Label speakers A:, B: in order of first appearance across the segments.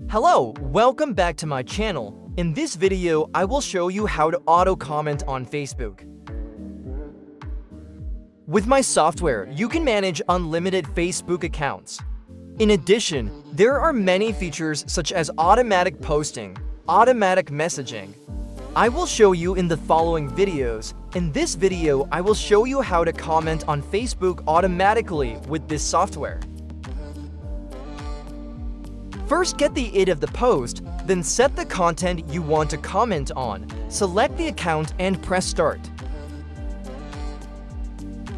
A: Hello, welcome back to my channel. In this video, I will show you how to auto-comment on Facebook. With my software, you can manage unlimited Facebook accounts. In addition, there are many features such as automatic posting, automatic messaging. I will show you in the following videos. In this video, I will show you how to comment on Facebook automatically with this software. First, get the ID of the post, then set the content you want to comment on. Select the account and press Start.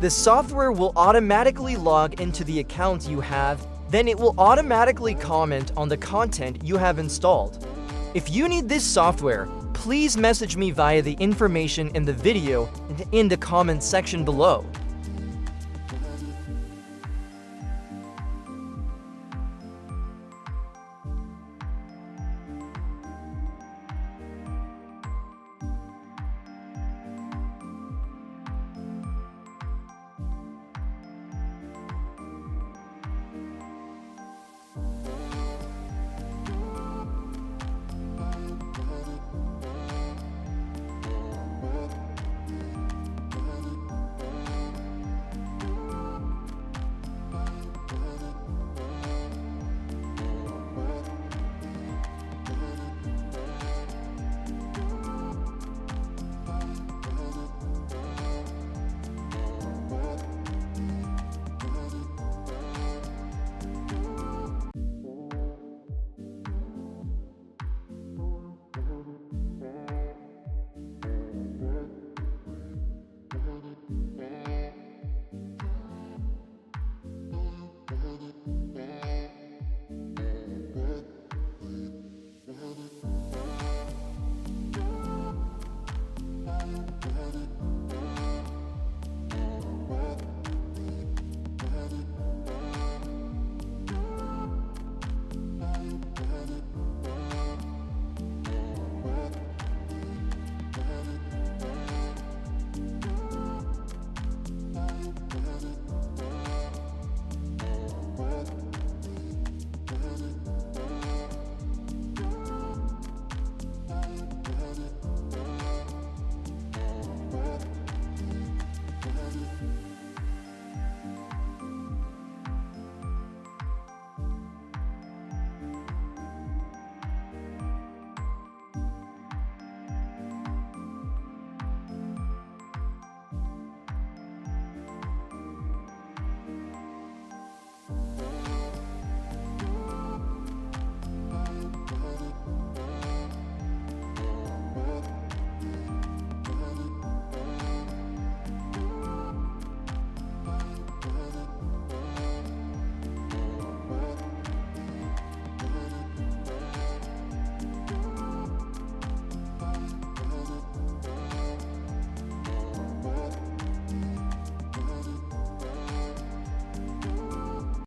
A: The software will automatically log into the account you have, then it will automatically comment on the content you have installed. If you need this software, please message me via the information in the video and in the comment section below.